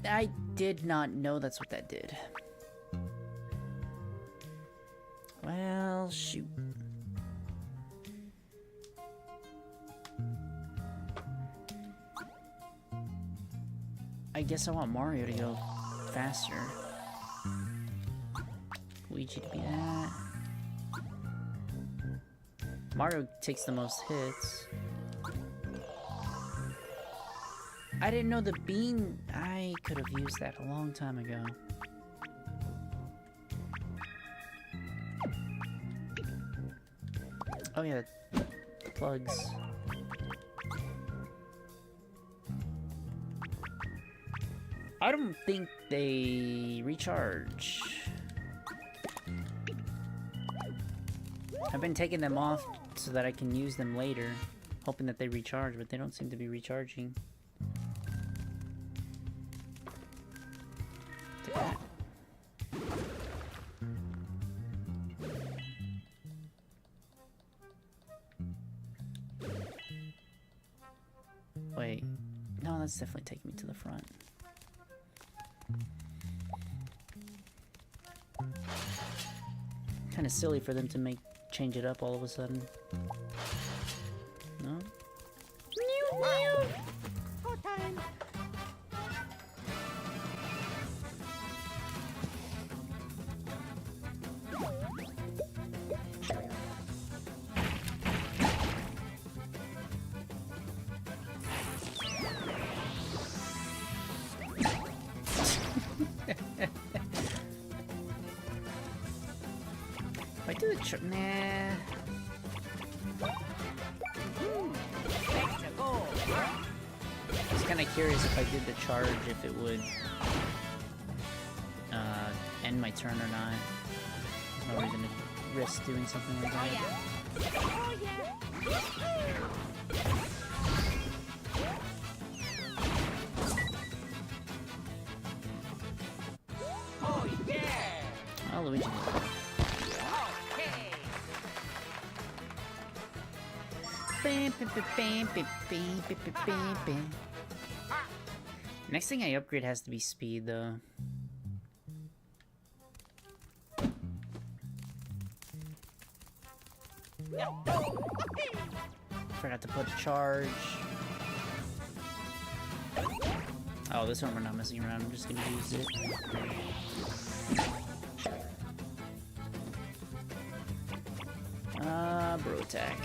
I did not know that's what that did. Well, shoot. I guess I want Mario to go faster. Luigi to be that. Mario takes the most hits. I didn't know the bean... I could have used that a long time ago. Oh yeah, plugs. I don't think they recharge. I've been taking them off so that I can use them later, hoping that they recharge, but they don't seem to be recharging. Take that. Wait, no, that's definitely taking me to the front. Kind of silly for them to change it up all of a sudden. No? I do the nah. I was kind of curious if I did the charge, if it would end my turn or not. There's no reason to risk doing something like that. Oh yeah. Oh yeah. Oh, Luigi. Next thing I upgrade has to be speed, though. Forgot to put a charge. Oh, this one we're not messing around. I'm just gonna use it. Bro attack.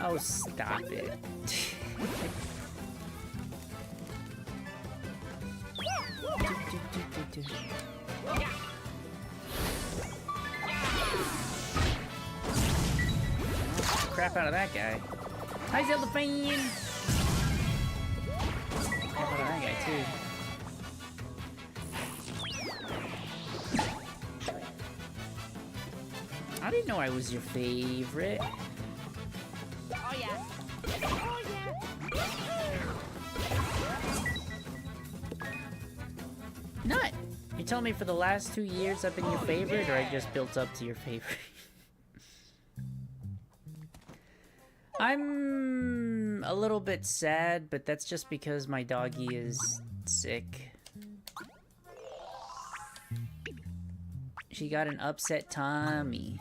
Oh, stop it. Crap out of that guy. Hi, Zelda fan! Crap out of that guy, too. I didn't know I was your favorite. Oh yeah. Oh yeah. Nut! You're telling me for the last 2 years I've been your favorite, or I just built up to your favorite? I'm a little bit sad, but that's just because my doggy is sick. She got an upset tummy.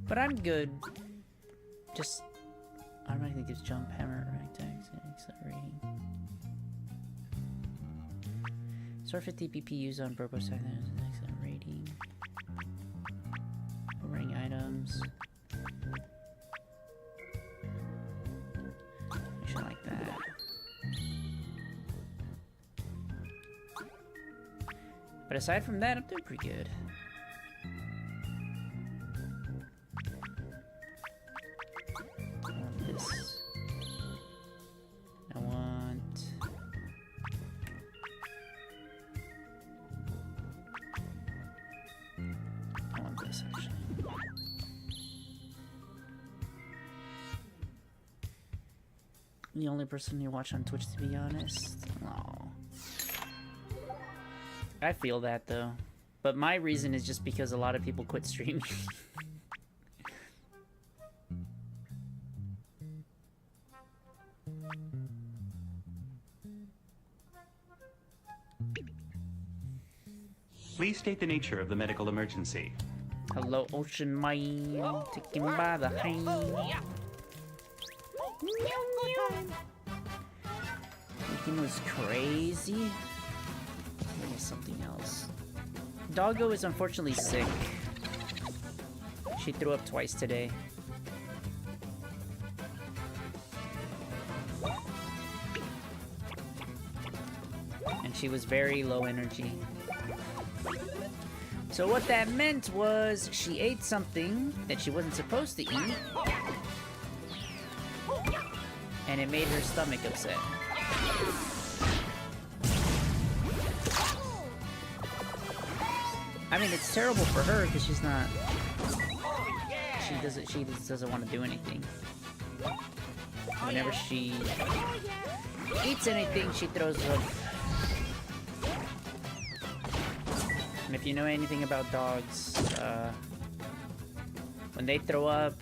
But I'm good. Just automatically gives jump, hammer, rectangles, and accelerating. Sort 50 PP used on purple side, that is an excellent rating. Overriding items. Actually, like that. But aside from that, I'm doing pretty good. I want this. I want... I want this, actually. The only person you watch on Twitch, to be honest. Oh. I feel that, though. But my reason is just because a lot of people quit streaming. Please state the nature of the medical emergency. Hello, Ocean Mine. Taken by the hand. Yeah. Thinking was crazy. Maybe something else. Doggo is unfortunately sick. She threw up twice today. And she was very low energy. So what that meant was she ate something that she wasn't supposed to eat. And it made her stomach upset. I mean, it's terrible for her because she's not. She just doesn't want to do anything. Whenever she eats anything, she throws up. And if you know anything about dogs, when they throw up,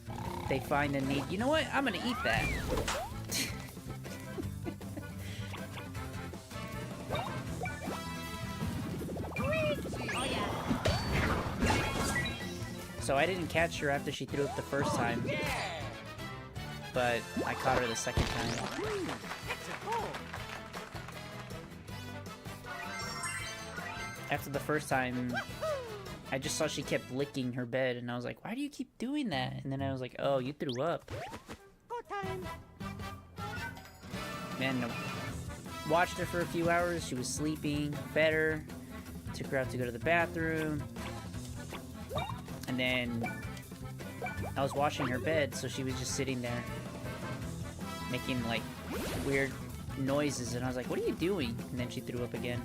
they find the need. You know what? I'm gonna eat that. So I didn't catch her after she threw up the first time, but I caught her the second time. After the first time, I just saw she kept licking her bed, and I was like, why do you keep doing that? And then I was like, oh, you threw up. Man, watched her for a few hours. She was sleeping, fed her, took her out to go to the bathroom. And then I was washing her bed, so she was just sitting there making like weird noises, and I was like, what are you doing? And then she threw up again.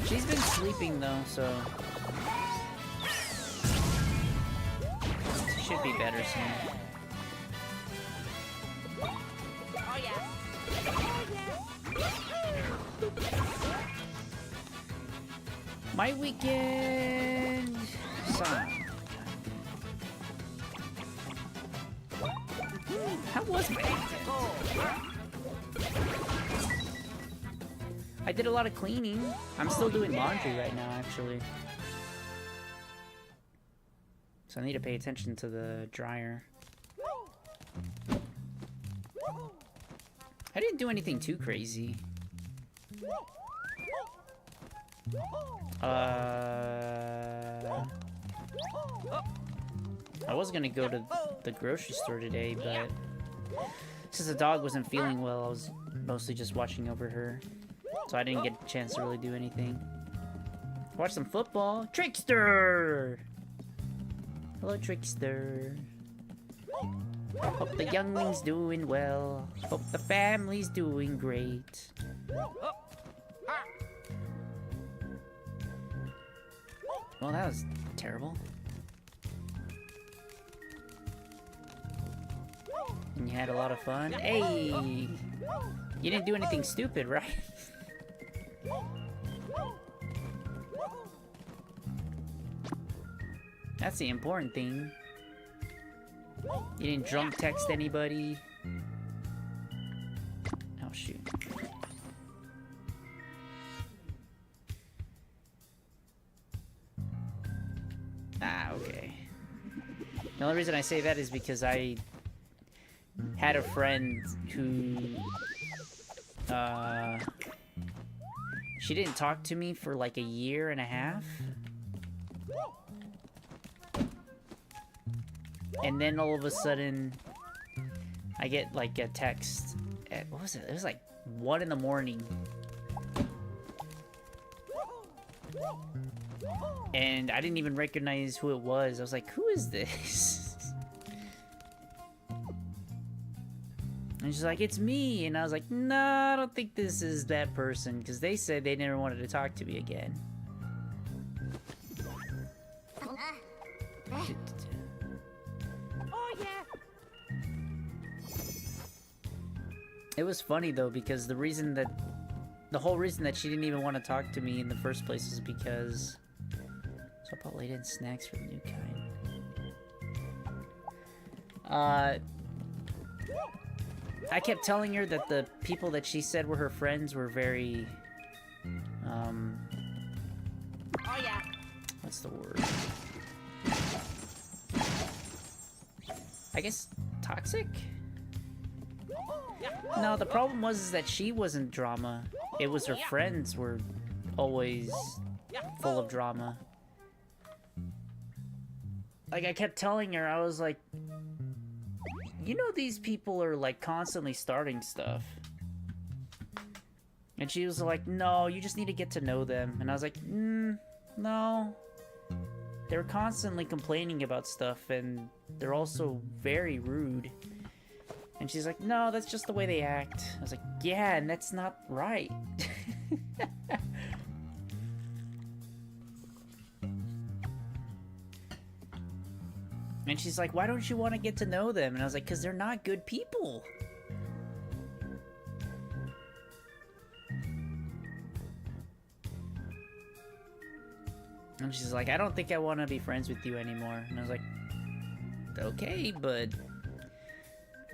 She's been sleeping though, so she should be better soon. Oh yeah. My weekend song. How was my weekend? I did a lot of cleaning. I'm still doing laundry right now, actually. So I need to pay attention to the dryer. I didn't do anything too crazy. I was gonna go to the grocery store today, but since the dog wasn't feeling well, I was mostly just watching over her. So I didn't get a chance to really do anything. Watch some football. Trickster! Hello, Trickster. Hope the youngling's doing well. Hope the family's doing great. Well, that was terrible. And you had a lot of fun. Hey! You didn't do anything stupid, right? That's the important thing. You didn't drunk text anybody. Oh, shoot. Ah, okay. The only reason I say that is because I had a friend who, she didn't talk to me for like a year and a half. And then all of a sudden, I get like a text at, what was it? It was like 1 in the morning. And I didn't even recognize who it was. I was like, who is this? And she's like, it's me. And I was like, no, I don't think this is that person. Because they said they never wanted to talk to me again. Oh yeah. It was funny though, because the whole reason that she didn't even want to talk to me in the first place is because... So I bought laid-in snacks for the new kind. I kept telling her that the people that she said were her friends were very... Oh yeah. What's the word? I guess toxic? No, the problem was is that she wasn't drama. It was her friends were always full of drama. Like, I kept telling her, I was like, you know these people are, like, constantly starting stuff. And she was like, no, you just need to get to know them. And I was like, no. They're constantly complaining about stuff, and they're also very rude. And she's like, no, that's just the way they act. I was like, yeah, and that's not right. And she's like, why don't you want to get to know them? And I was like, because they're not good people. And she's like, I don't think I want to be friends with you anymore. And I was like, okay, but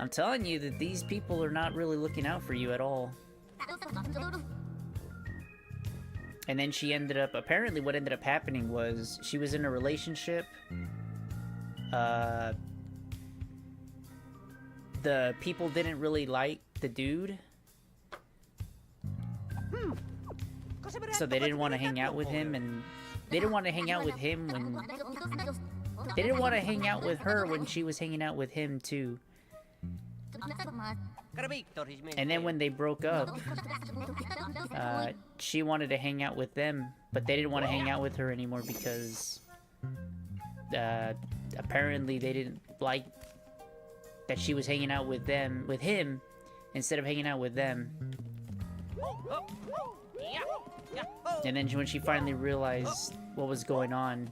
I'm telling you that these people are not really looking out for you at all. And then she ended up, apparently what ended up happening was she was in a relationship. The people didn't really like the dude. So they didn't want to hang out with him, and they didn't want to hang out with him when... They didn't want to hang out with her when she was hanging out with him, too. And then when they broke up, she wanted to hang out with them, but they didn't want to hang out with her anymore because... apparently they didn't like that she was hanging out with him, instead of hanging out with them. And then when she finally realized what was going on,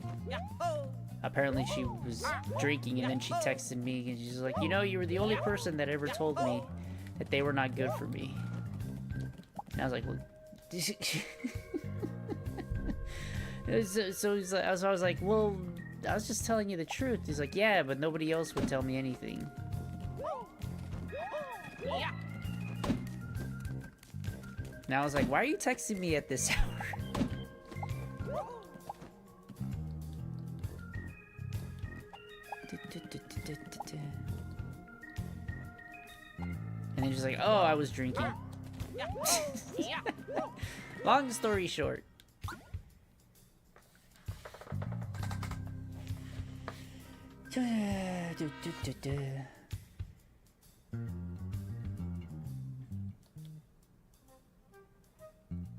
apparently she was drinking, and then she texted me, and she's like, you know, you were the only person that ever told me that they were not good for me. And I was like, well... so I was like, well, I was just telling you the truth. He's like, yeah, but nobody else would tell me anything. Now I was like, why are you texting me at this hour? And then she's like, oh, I was drinking. Long story short.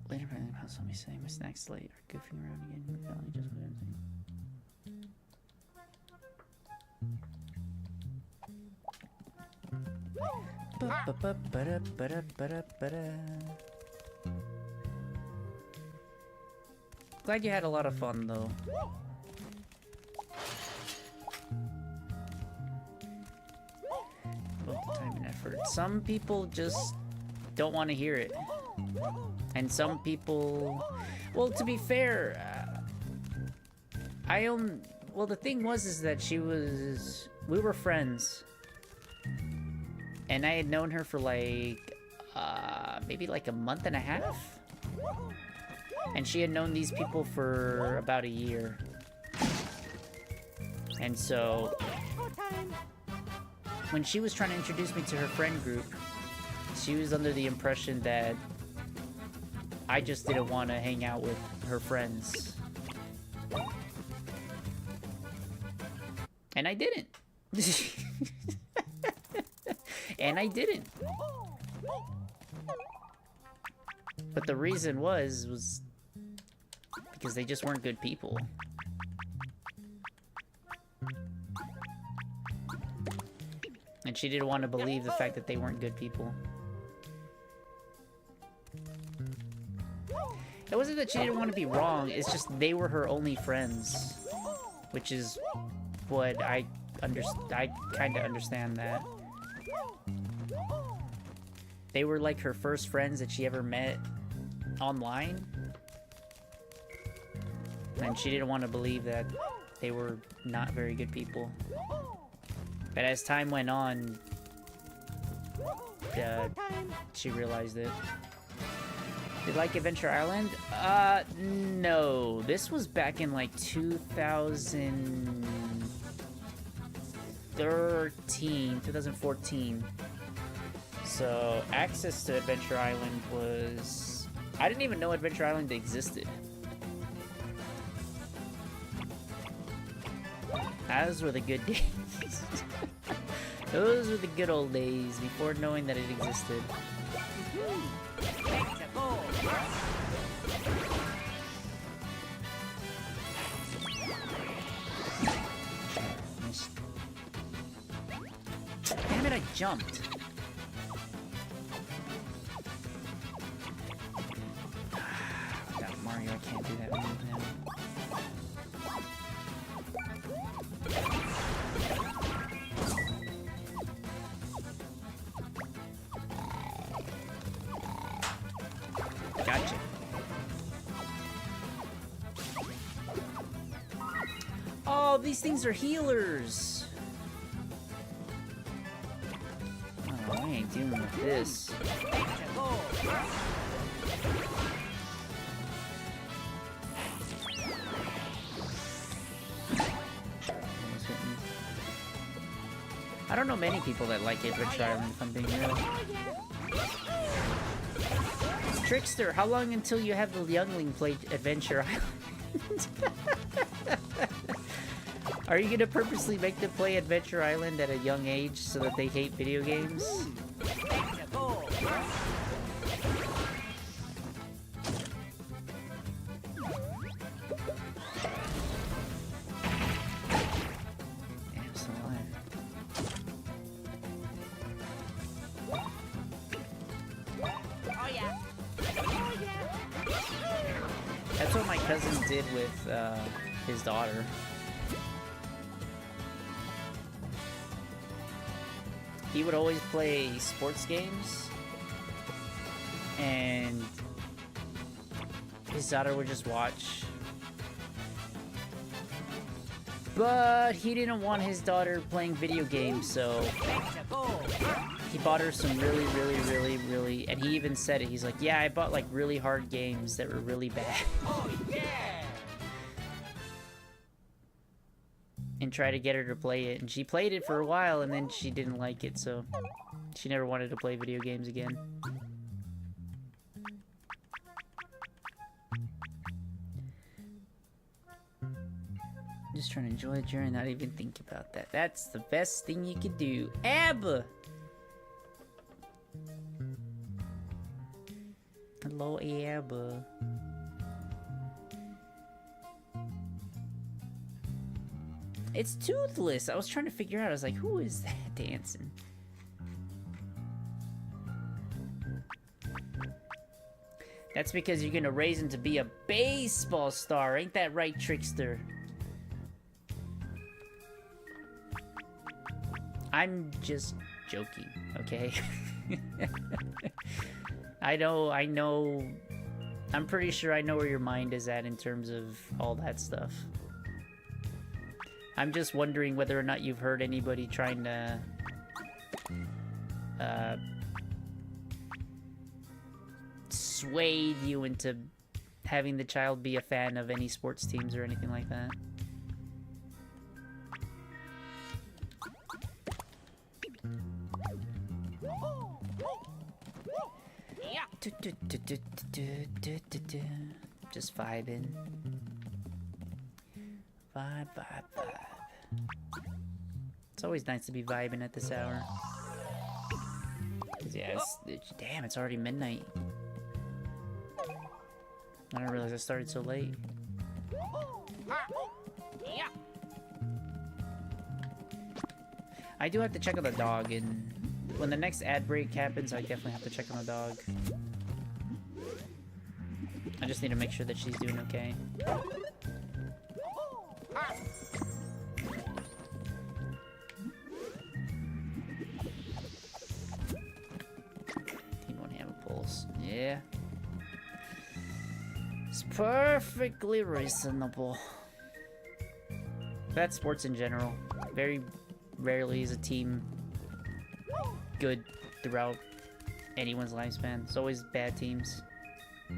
Later, apparently, the house let me say my snacks late or goofing around again. We're finally just Glad you had a lot of fun, though. Both time and effort. Some people just don't want to hear it. And some people... Well, to be fair, well, the thing was is that we were friends. And I had known her for like, maybe like a month and a half. And she had known these people for about a year. And so, when she was trying to introduce me to her friend group, she was under the impression that I just didn't want to hang out with her friends. And I didn't. And I didn't. But the reason was because they just weren't good people. And she didn't want to believe the fact that they weren't good people. It wasn't that she didn't want to be wrong, it's just they were her only friends. Which is what I kind of understand that. they were like her first friends that she ever met online. And she didn't want to believe that they were not very good people. But as time went on, she realized it. Did you like Adventure Island? No. This was back in like 2014. So access to Adventure Island was... I didn't even know Adventure Island existed. Those were the good days. Those were the good old days before knowing that it existed. Damn it, I jumped. Without Mario, I can't do that move now. Gotcha. Oh, these things are healers. Oh, I ain't dealing with this. I don't know many people that like Adventure Island, if I'm being real. Trickster, how long until you have the youngling play Adventure Island? Are you gonna purposely make them play Adventure Island at a young age so that they hate video games? Damn, still alive. Oh yeah. That's what my cousin did with his daughter. He would always play sports games, and his daughter would just watch. But he didn't want his daughter playing video games, so he bought her some really, and he even said it. He's like, yeah, I bought like really hard games that were really bad. Oh yeah. And try to get her to play it, and she played it for a while, and then she didn't like it, so she never wanted to play video games again. Just trying to enjoy the journey, not even think about that. That's the best thing you could do. Ab! Hello, Ab. It's Toothless. I was trying to figure out. I was like, who is that dancing? That's because you're gonna raise him to be a baseball star. Ain't that right, Trickster? I'm just joking, okay? I know. I'm pretty sure I know where your mind is at in terms of all that stuff. I'm just wondering whether or not you've heard anybody trying to sway you into having the child be a fan of any sports teams or anything like that. Just vibing. Vibe. It's always nice to be vibing at this hour. 'Cause yeah, damn, it's already midnight. I didn't realize I started so late. I do have to check on the dog, and when the next ad break happens, I definitely have to check on the dog. I just need to make sure that she's doing okay. It's perfectly reasonable. That's sports in general. Very rarely is a team good throughout anyone's lifespan. It's always bad teams. So I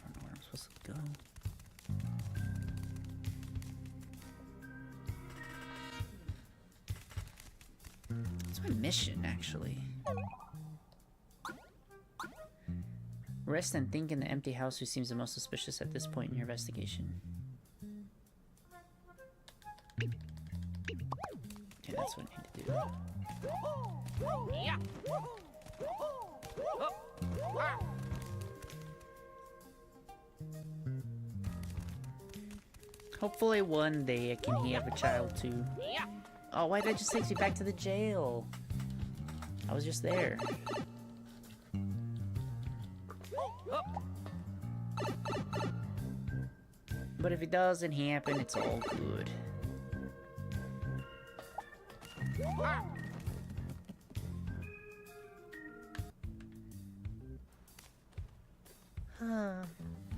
don't know where I'm supposed to go. What's my mission, actually? Rest and think in the empty house who seems the most suspicious at this point in your investigation. Okay, that's what I need to do. Yeah. Hopefully one day can he have a child too. Yeah. Oh, why that just takes me back to the jail? I was just there. But if it doesn't happen, it's all good.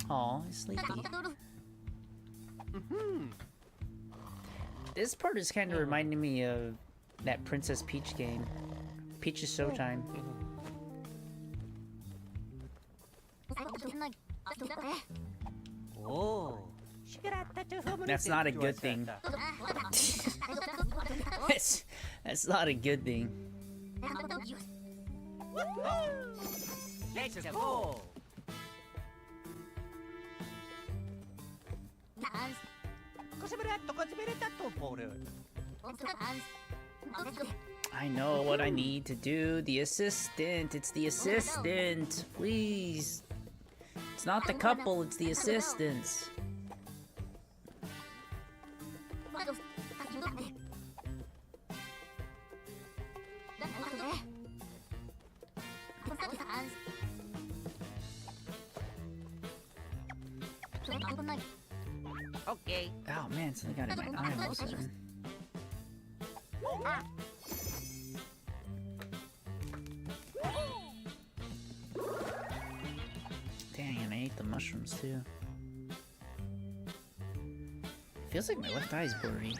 Aw, he's sleepy. This part is kind of reminding me of that Princess Peach game. Peach's Showtime. Oh. That's not a good thing. That's not a good thing. Let's go. I know what I need to do. The assistant. It's the assistant. Please. It's not the couple, it's the assistants. Okay. Oh man, something got in my eye all of a sudden. Dang, and I ate the mushrooms too. Feels like my left eye is blurry.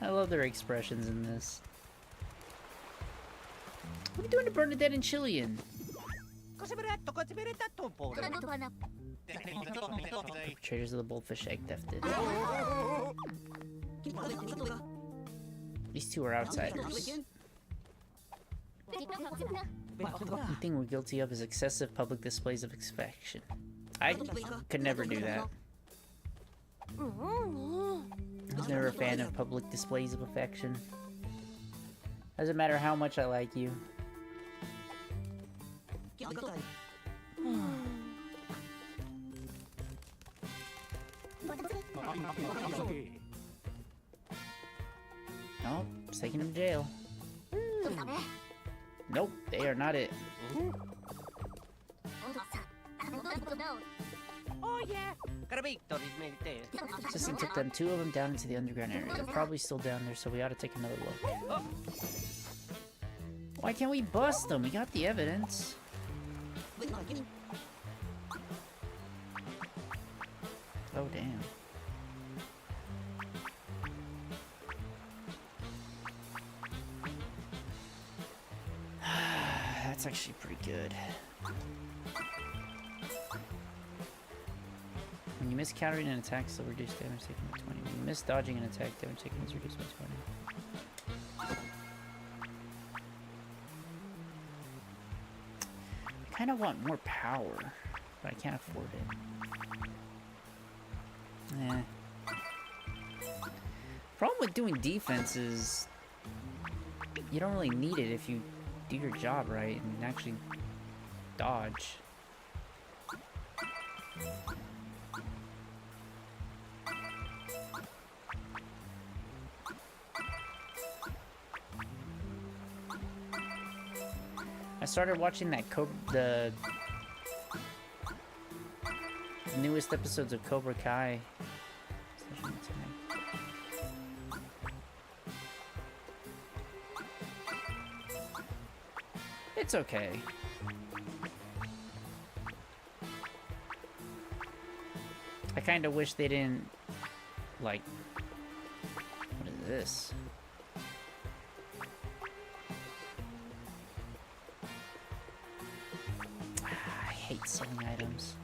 I love their expressions in this. What are you doing to Bernadette and Chilean? Perpetrators of the Boldfish Egg Theft did. These two are outsiders. The thing we're guilty of is excessive public displays of affection. I could never do that. I was never a fan of public displays of affection. Doesn't matter how much I like you. Nope, it's taking him to jail. Nope, they are not it. Oh yeah. Assistant took them, two of them, down into the underground area. They're probably still down there, so we ought to take another look. Why can't we bust them? We got the evidence. Oh, damn. That's actually pretty good. When you miss countering an attack, still reduce damage taken by 20. When you miss dodging an attack, damage taken is reduced by 20. I kind of want more power, but I can't afford it. Eh. Problem with doing defense is you don't really need it if you do your job right and actually dodge. I started watching that the newest episodes of Cobra Kai. It's okay. I kind of wish they didn't, like, what is this? I hate selling items.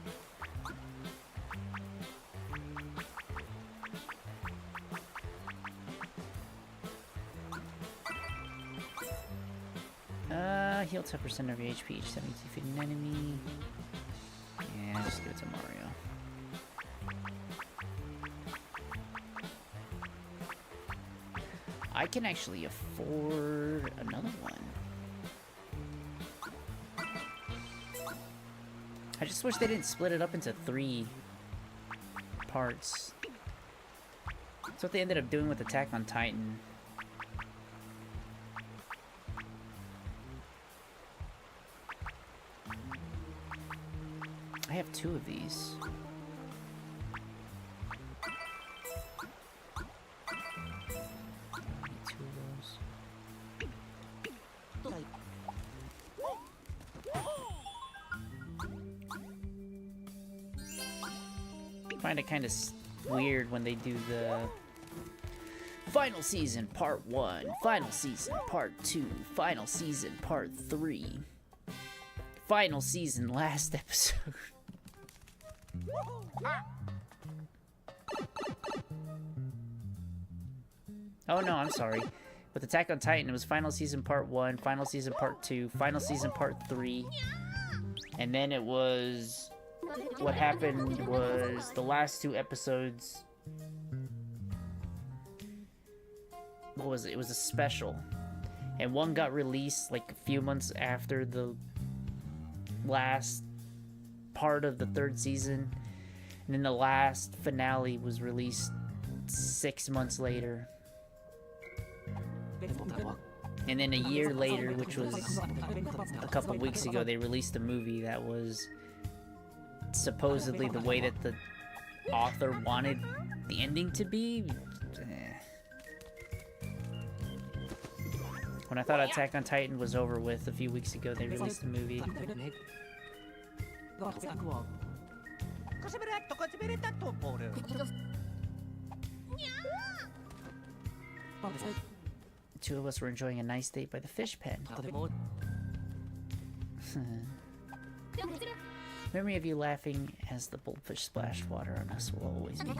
Heal 10% of your HP each time you defeat an enemy. Yeah, just give it to Mario. I can actually afford another one. I just wish they didn't split it up into 3 parts. That's what they ended up doing with Attack on Titan. I have 2 of these. I find it kind of weird when they do the final season part 1, final season part 2, final season part 3, final season last episode. Oh no, I'm sorry. With Attack on Titan, it was final season part 1, final season part 2, final season part 3, and then it was... What happened was the last 2 episodes... What was it? It was a special. And one got released like a few months after the last part of the 3rd season. And then the last finale was released 6 months later. And then a year later, which was a couple weeks ago, they released a movie that was supposedly the way that the author wanted the ending to be. When I thought Attack on Titan was over with a few weeks ago, they released the movie. The 2 of us were enjoying a nice date by the fish pen. Memory of you laughing as the goldfish splashed water on us will always be.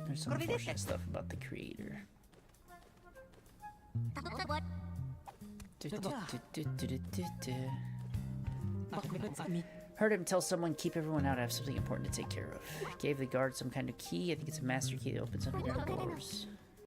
There's some unfortunate stuff about the creator. Heard him tell someone, keep everyone out, I have something important to take care of. Gave the guard some kind of key, I think it's a master key that opens underground doors.